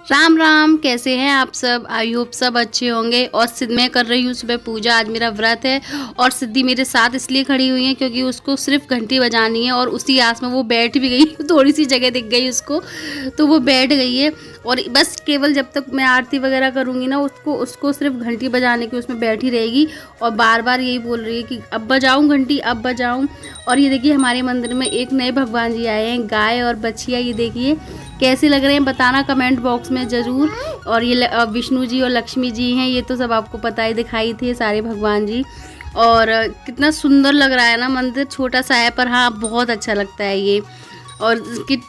राम राम, कैसे हैं आप सब। आई होप सब अच्छे होंगे। और मैं कर रही हूँ सुबह पूजा। आज मेरा व्रत है और सिद्धि मेरे साथ इसलिए खड़ी हुई है क्योंकि उसको सिर्फ घंटी बजानी है और उसी आस में वो बैठ भी गई। थोड़ी सी जगह दिख गई उसको तो वो बैठ गई है। और बस केवल जब तक मैं आरती वगैरह करूँगी ना उसको उसको सिर्फ घंटी बजाने की उसमें बैठी रहेगी और बार बार यही बोल रही है कि अब बजाऊँ घंटी, अब बजाऊँ। और ये देखिए हमारे मंदिर में एक नए भगवान जी आए हैं, गाय और बछिया। ये देखिए कैसे लग रहे हैं बताना कमेंट बॉक्स में ज़रूर। और ये विष्णु जी और लक्ष्मी जी हैं, ये तो सब आपको पता ही, दिखाई थे सारे भगवान जी। और कितना सुंदर लग रहा है ना मंदिर, छोटा सा है पर हाँ बहुत अच्छा लगता है ये। और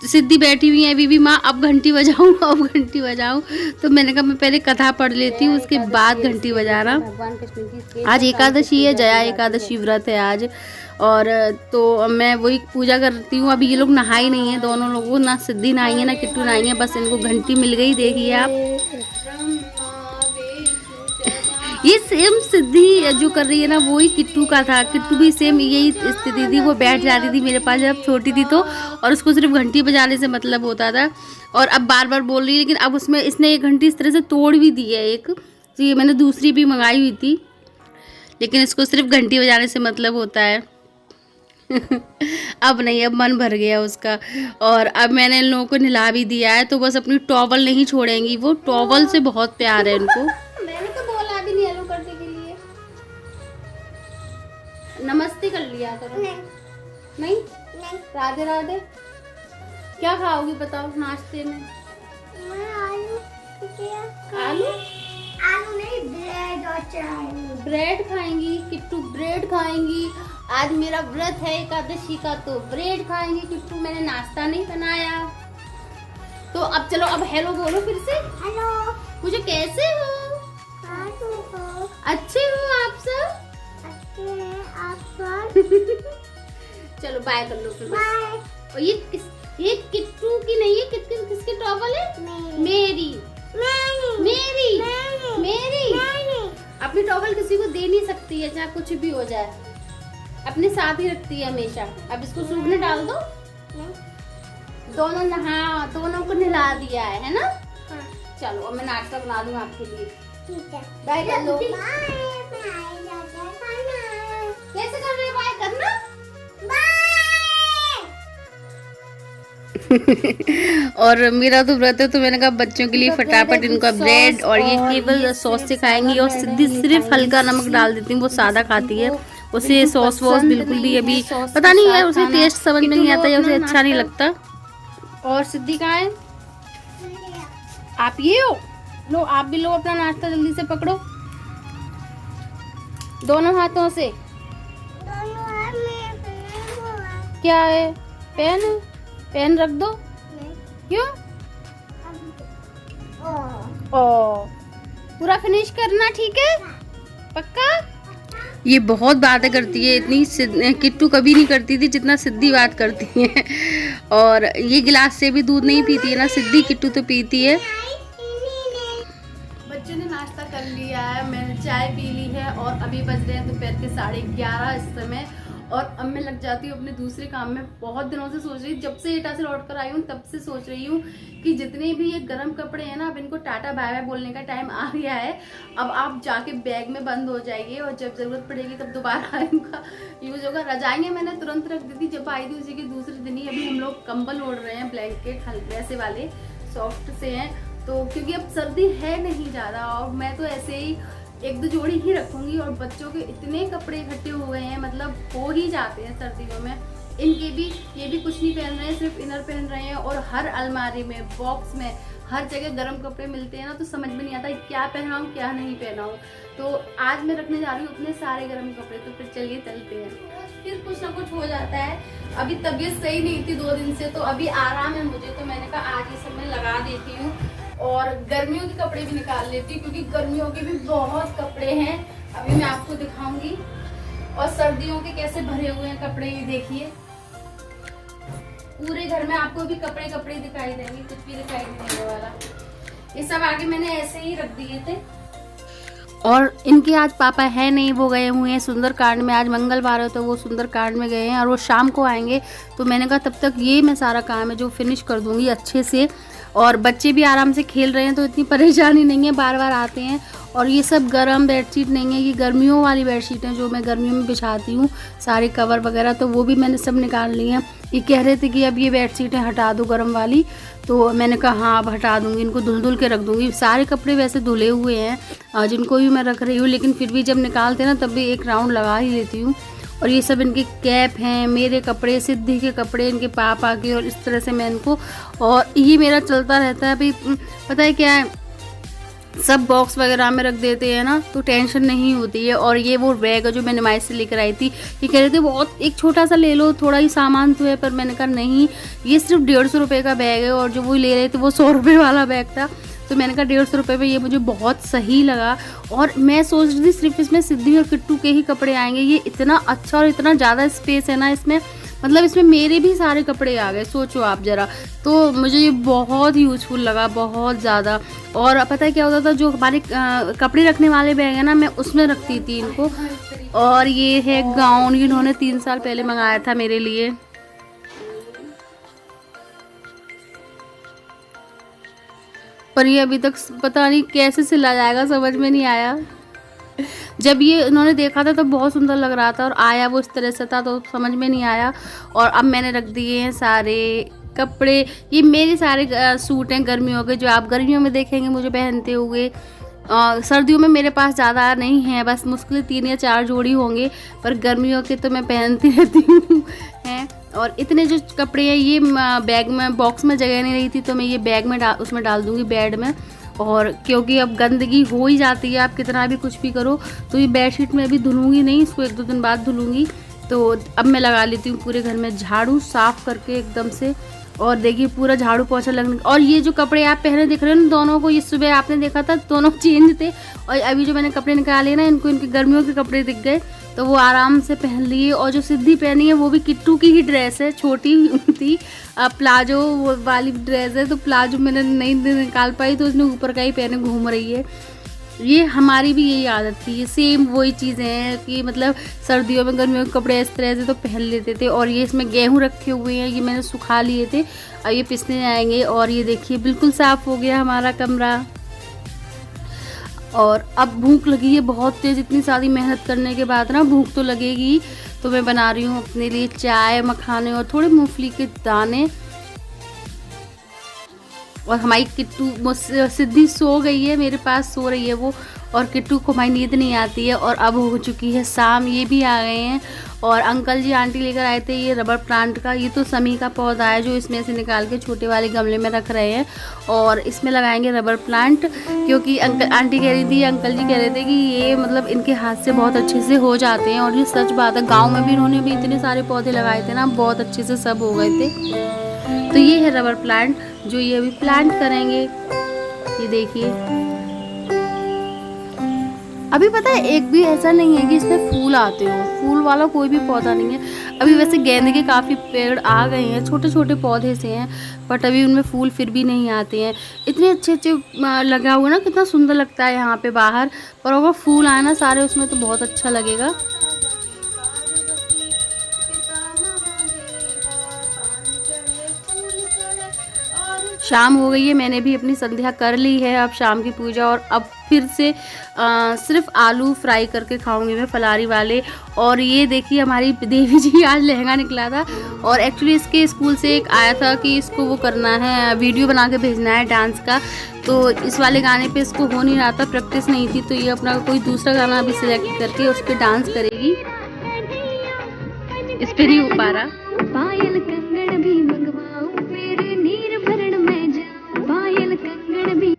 सिद्धि बैठी हुई है अभी भी, माँ अब घंटी बजाऊँ अब घंटी बजाऊँ। तो मैंने कहा मैं पहले कथा पढ़ लेती हूँ उसके बाद घंटी बजाना। आज एकादशी है, जया एकादशी व्रत है आज। और तो मैं वही पूजा करती हूँ। अभी ये लोग नहाई नहीं है, दोनों लोगों, ना सिद्धि नहाई है ना किट्टू नहाई है, बस इनको घंटी मिल गई। देखिए आप ये सेम सिद्धि जो कर रही है ना वही किट्टू का था। किट्टू भी सेम यही स्थिति थी, वो बैठ जाती थी मेरे पास जब छोटी थी तो, और उसको सिर्फ घंटी बजाने से मतलब होता था। और अब बार बार बोल रही है, लेकिन अब उसमें इसने एक घंटी इस तरह से तोड़ भी दी है एक, तो ये मैंने दूसरी भी मंगाई हुई थी, लेकिन इसको सिर्फ घंटी बजाने से मतलब होता है। अब नहीं, अब मन भर गया उसका। और अब मैंने इन लोगों को नहला भी दिया है, तो बस अपनी टॉवल नहीं छोड़ेंगी, वो टॉवल से बहुत प्यार है इनको। मैंने तो बोला भी नहीं हेलो करने के लिए, नमस्ते कर लिया करो। नहीं? राधे राधे। क्या खाओगी बताओ नाश्ते में? आलू आलू नहीं, ब्रेड और चाय। ब्रेड खाएंगी किट्टू, ब्रेड खाएंगी। आज मेरा व्रत है एकादशी का तो ब्रेड खाएंगी किट्टू। मैंने नाश्ता नहीं बनाया। तो अब चलो, अब हेलो बोलो फिर से। हेलो, मुझे कैसे हो? अच्छे हो आप सब? अच्छे हैं आप सब? चलो बाय कर लो फिर। बाय। और ये किट्टू की नहीं है, किसकी टॉवल है? मेरी। अपनी टॉवल किसी को दे नहीं सकती है, चाहे कुछ भी हो जाए, अपने साथ ही रखती है हमेशा। अब इसको सूखने डाल दो। दोनों को नहला दिया है ना? हाँ। चलो अब मैं नाश्ता बना दूँ आपके लिए। ठीक है, बाय कर लो। बाय। कैसे कर रहे हो? बाय करना। और मेरा तो व्रत है तो मैंने कहा बच्चों के लिए फटाफट इनका ब्रेड, और ये केवल सॉस से खाएंगी। और सिद्धि सिर्फ हल्का नमक डाल देती हूँ, वो सादा खाती है, उसे सॉस वॉस बिल्कुल भी अभी पता नहीं है, उसे टेस्ट समझ में नहीं आता या उसे अच्छा नहीं लगता। और सिद्धि कहाँ है? आप ये हो, लो आप भी लो अपना नाश्ता, जल्दी से पकड़ो दोनों हाथों से। क्या है? पेन है, पेन रख दो। क्यों? ओ पूरा फिनिश करना, ठीक है? पक्का? ये बहुत बातें करती है, इतनी किट्टू कभी नहीं करती थी जितना सिद्धि बात करती है। और ये गिलास से भी दूध नहीं पीती है ना सिद्धि, किट्टू तो पीती है। बच्चों ने नाश्ता कर लिया है, मैंने चाय पी ली है और अभी बज रहे हैं दोपहर के 11:30 इस समय। और अब मैं लग जाती हूँ अपने दूसरे काम में। बहुत दिनों से सोच रही, जब से एटा से लौट कर आई हूँ तब से सोच रही हूँ कि जितने भी ये गर्म कपड़े हैं ना, अब इनको टाटा बाय बाय बोलने का टाइम आ गया है। अब आप जाके बैग में बंद हो जाइए और जब जरूरत पड़ेगी तब दोबारा इनका यूज होगा। रजाइयाँ मैंने तुरंत रख दी थी जब आई थी, उसी के दूसरे दिन ही अभी हम लोग कंबल ओढ़ रहे हैं, ब्लैंकेट हल्के ऐसे वाले सॉफ्ट से हैं, तो क्योंकि अब सर्दी है नहीं ज़्यादा। और मैं तो ऐसे ही 1-2 जोड़ी ही रखूंगी। और बच्चों के इतने कपड़े इकट्ठे हुए हैं, मतलब हो ही जाते हैं सर्दियों में। इनके भी, ये भी कुछ नहीं पहन रहे हैं, सिर्फ इनर पहन रहे हैं। और हर अलमारी में, बॉक्स में, हर जगह गर्म कपड़े मिलते हैं ना, तो समझ में नहीं आता क्या पहनाऊँ क्या नहीं पहनाऊँ। तो आज मैं रखने जा रही हूँ अपने सारे गर्म कपड़े। तो फिर चलिए चलते हैं, फिर कुछ ना कुछ हो जाता है। अभी तबीयत सही नहीं थी 2 दिन से, तो अभी आराम है मुझे, तो मैंने कहा आज ये सब मैं लगा देती हूँ। और गर्मियों के कपड़े भी निकाल लेती हूँ क्योंकि गर्मियों के भी बहुत कपड़े हैं, अभी मैं आपको दिखाऊंगी। और सर्दियों के कैसे भरे हुए हैं कपड़े, ये देखिए पूरे घर में आपको भी कपड़े दिखाई देंगे, कुछ भी दिखाई नहीं देने वाला। ये सब आगे मैंने ऐसे ही रख दिए थे। और इनके आज पापा है नहीं, वो गए हुए हैं सुंदरकांड में। आज मंगलवार है तो वो सुंदरकांड में गए हैं और वो शाम को आएंगे। तो मैंने कहा तब तक ये मैं सारा काम है जो फिनिश कर दूंगी अच्छे से। और बच्चे भी आराम से खेल रहे हैं तो इतनी परेशानी नहीं है, बार बार आते हैं। और ये सब गर्म बेडशीट नहीं है, ये गर्मियों वाली बेडशीट हैं जो मैं गर्मियों में बिछाती हूँ, सारे कवर वगैरह, तो वो भी मैंने सब निकाल लिए हैं। ये कह रहे थे कि अब ये बेडशीटें हटा दो गर्म वाली, तो मैंने कहा हाँ अब हटा दूँगी, इनको धुल के रख दूँगी। सारे कपड़े वैसे धुले हुए हैं जिनको भी मैं रख रही हूँ, लेकिन फिर भी जब निकालते ना तब भी एक राउंड लगा ही लेती हूँ। और ये सब इनके कैप हैं, मेरे कपड़े, सिद्धि के कपड़े, इनके पापा के, और इस तरह से मैं इनको, और ये मेरा चलता रहता है। अभी पता है क्या है, सब बॉक्स वगैरह में रख देते हैं ना तो टेंशन नहीं होती है। और ये वो बैग है जो मैंने माइस से लेकर आई थी, ये कह रहे थे बहुत एक छोटा सा ले लो, थोड़ा ही सामान तो है, पर मैंने कहा नहीं, ये सिर्फ 150 रुपये का बैग है, और जो वो ले रहे थे वो 100 रुपये वाला बैग था, तो मैंने कहा 150 रुपये में ये मुझे बहुत सही लगा। और मैं सोच रही थी सिर्फ इसमें सिद्धि और किट्टू के ही कपड़े आएंगे, ये इतना अच्छा और इतना ज़्यादा स्पेस है ना इसमें, मतलब इसमें मेरे भी सारे कपड़े आ गए, सोचो आप ज़रा। तो मुझे ये बहुत यूज़फुल लगा, बहुत ज़्यादा। और पता है क्या होता था, जो हमारे कपड़े रखने वाले बैग है ना, मैं उसमें रखती थी इनको। और ये है गाउन, ये इन्होंने 3 साल पहले मंगाया था मेरे लिए। पर ये अभी तक पता नहीं कैसे सिला जाएगा, समझ में नहीं आया। जब ये इन्होंने देखा था तो बहुत सुंदर लग रहा था, और आया वो इस तरह से था तो समझ में नहीं आया। और अब मैंने रख दिए हैं सारे कपड़े, ये मेरे सारे सूट हैं गर्मियों के, जो आप गर्मियों में देखेंगे मुझे पहनते हुए। सर्दियों में मेरे पास ज़्यादा नहीं है, बस मुश्किल 3 या 4 जोड़ी होंगे, पर गर्मियों के तो मैं पहनती रहती हूँ हैं। और इतने जो कपड़े हैं ये बैग में, बॉक्स में जगह नहीं रही थी तो मैं ये बैग में उसमें डाल दूँगी, बेड में। और क्योंकि अब गंदगी हो ही जाती है, आप कितना भी कुछ भी करो, तो ये बेडशीट में अभी धुलूँगी नहीं, इसको 1-2 दिन बाद धुलूँगी। तो अब मैं लगा लेती हूँ पूरे घर में झाड़ू, साफ़ करके एकदम से। और देखिए पूरा झाड़ू पोछा लगने। और ये जो कपड़े आप पहने दिख रहे हो ना दोनों को, ये सुबह आपने देखा था दोनों चेंज थे, और अभी जो मैंने कपड़े निकाले ना इनको, इनके गर्मियों के कपड़े दिख गए तो वो आराम से पहन लिए। और जो सिद्धि पहनी है वो भी किट्टू की ही ड्रेस है, छोटी थी, प्लाजो वाली ड्रेस है, तो प्लाजो मैंने नहीं निकाल पाई तो उसने ऊपर का ही पहने घूम रही है। ये हमारी भी यही आदत थी, ये सेम वही चीज़ें हैं कि मतलब सर्दियों में गर्मियों के कपड़े इस तरह से तो पहन लेते थे। और ये इसमें गेहूँ रखे हुए हैं, ये मैंने सुखा लिए थे, अब ये पिसने आएंगे। और ये देखिए बिल्कुल साफ़ हो गया हमारा कमरा। और अब भूख लगी है बहुत तेज़, इतनी सारी मेहनत करने के बाद ना भूख तो लगेगी। तो मैं बना रही हूँ अपने लिए चाय, मखाने और थोड़े मूंगफली के दाने। और हमारी किट्टू सिद्धि सो गई है, मेरे पास सो रही है वो, और किट्टू को हमारी नींद नहीं आती है। और अब हो चुकी है शाम, ये भी आ गए हैं। और अंकल जी आंटी लेकर आए थे ये रबर प्लांट का, ये तो समी का पौधा है जो इसमें से निकाल के छोटे वाले गमले में रख रहे हैं, और इसमें लगाएंगे रबर प्लांट। क्योंकि अंकल आंटी कह रही थी, अंकल जी कह रहे थे कि ये मतलब इनके हाथ से बहुत अच्छे से हो जाते हैं। और ये सच बात है, गाँव में भी इन्होंने भी इतने सारे पौधे लगाए थे ना, बहुत अच्छे से सब हो गए थे। तो ये है रबर प्लांट जो ये अभी प्लांट करेंगे। ये देखिए अभी पता है एक भी ऐसा नहीं है कि इसमें फूल आते हो, फूल वाला कोई भी पौधा नहीं है अभी। वैसे गेंदे के काफ़ी पेड़ आ गए हैं, छोटे छोटे पौधे से हैं, बट अभी उनमें फूल फिर भी नहीं आते हैं। इतने अच्छे अच्छे लगा हुआ ना, कितना सुंदर लगता है यहाँ पे बाहर, पर अगर फूल आए ना सारे उसमें तो बहुत अच्छा लगेगा। शाम हो गई है, मैंने भी अपनी संध्या कर ली है, अब शाम की पूजा। और अब फिर से सिर्फ आलू फ्राई करके खाऊंगी मैं, फलारी वाले। और ये देखिए हमारी देवी जी आज लहंगा निकला था, और एक्चुअली इसके स्कूल से एक आया था कि इसको वो करना है, वीडियो बना के भेजना है डांस का। तो इस वाले गाने पे इसको हो नहीं रहा था, प्रैक्टिस नहीं थी, तो ये अपना कोई दूसरा गाना अभी सिलेक्ट करके उस पर डांस करेगी। इस पर नहीं हो पा रहा। पायल कंगन भी मंगवाऊं, मेरे नीर भरण में जाऊं, पायल कंगन भी।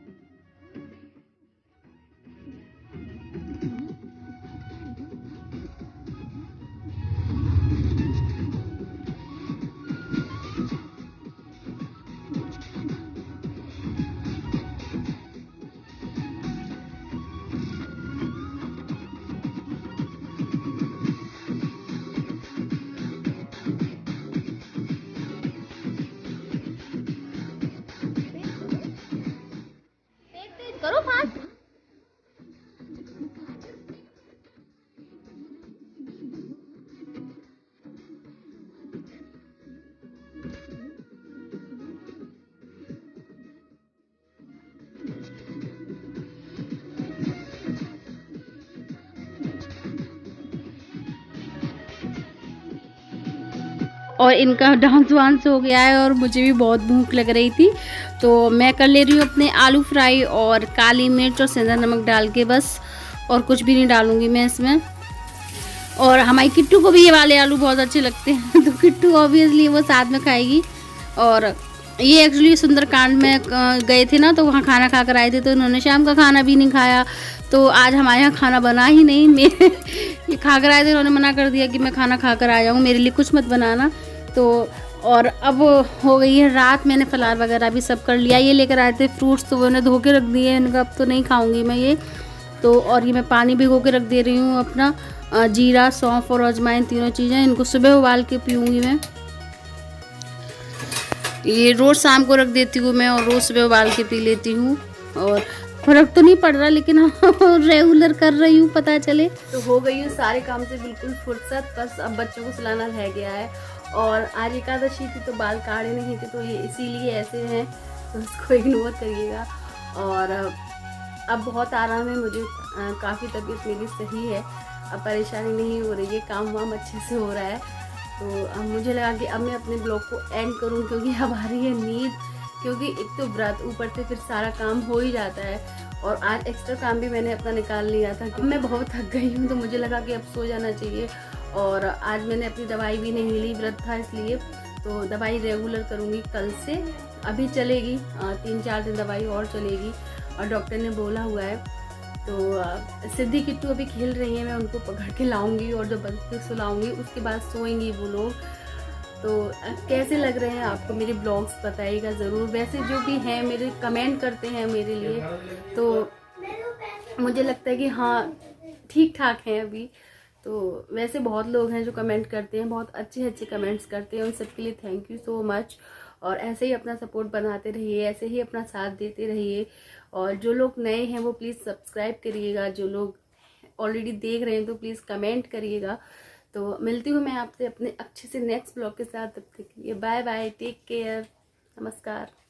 और इनका डांस वांस हो गया है और मुझे भी बहुत भूख लग रही थी, तो मैं कर ले रही हूँ अपने आलू फ्राई और काली मिर्च और सेंधा नमक डाल के बस, और कुछ भी नहीं डालूँगी मैं इसमें। और हमारी किट्टू को भी ये वाले आलू बहुत अच्छे लगते हैं तो किट्टू ऑब्वियसली वो साथ में खाएगी। और ये एक्चुअली सुंदरकांड में गए थे ना, तो वहाँ खाना खा कर आए थे, तो उन्होंने शाम का खाना भी नहीं खाया, तो आज हमारे यहाँ खाना बना ही नहीं। मेरे ये खा कर आए थे, उन्होंने मना कर दिया कि मैं खाना खा कर आया हूँ, मेरे लिए कुछ मत बनाना। तो और अब हो गई है रात, मैंने फलार वगैरह भी सब कर लिया। ये लेकर आए थे फ्रूट्स, तो वो उन्हें धो के रख दिए, इनका अब तो नहीं खाऊंगी मैं ये। तो और ये मैं पानी भिगो के रख दे रही हूँ अपना, जीरा सौंफ और अजवाइन तीनों चीज़ें, इनको सुबह उबाल के पीऊँगी मैं। ये रोज़ शाम को रख देती हूँ मैं और रोज़ सुबह उबाल के पी लेती हूँ, और फर्क तो नहीं पड़ रहा, लेकिन रेगुलर कर रही हूँ पता चले। तो हो गई हूँ सारे काम से बिल्कुल फुर्सत, बस अब बच्चों को सुलाना रह गया है। और आज एकादशी थी तो बाल काढ़े नहीं थे, तो ये इसीलिए ऐसे हैं, तो उसको इग्नोर करिएगा। और अब बहुत आराम है मुझे, काफ़ी तबीयत मेरी सही है, अब परेशानी नहीं हो रही है, काम वाम अच्छे से हो रहा है। तो अब मुझे लगा कि अब मैं अपने ब्लॉग को एंड करूं, क्योंकि अब आ रही है नींद, क्योंकि एक तो व्रत ऊपर से फिर सारा काम हो ही जाता है, और आज एक्स्ट्रा काम भी मैंने अपना निकाल लिया था कि मैं बहुत थक गई हूँ, तो मुझे लगा कि अब सो जाना चाहिए। और आज मैंने अपनी दवाई भी नहीं ली, व्रत था इसलिए, तो दवाई रेगुलर करूँगी कल से, अभी चलेगी 3-4 दिन दवाई और चलेगी, और डॉक्टर ने बोला हुआ है। तो सिद्धि किट्टू अभी खेल रही हैं, मैं उनको पकड़ के लाऊंगी और जब बच्चे सुलाऊंगी उसके बाद सोएंगी वो लोग। तो कैसे लग रहे हैं आपको मेरे ब्लॉग्स बताइएगा ज़रूर। वैसे जो भी हैं मेरे कमेंट करते हैं मेरे लिए, तो मुझे लगता है कि हाँ ठीक ठाक हैं अभी। तो वैसे बहुत लोग हैं जो कमेंट करते हैं, बहुत अच्छे अच्छे कमेंट्स करते हैं, उन सबके लिए थैंक यू सो मच। और ऐसे ही अपना सपोर्ट बनाते रहिए, ऐसे ही अपना साथ देते रहिए। और जो लोग नए हैं वो प्लीज़ सब्सक्राइब करिएगा, जो लोग ऑलरेडी देख रहे हैं तो प्लीज़ कमेंट करिएगा। तो मिलती हूँ मैं आपसे अपने अच्छे से नेक्स्ट ब्लॉग के साथ, तब तक के लिए बाय बाय, टेक केयर, नमस्कार।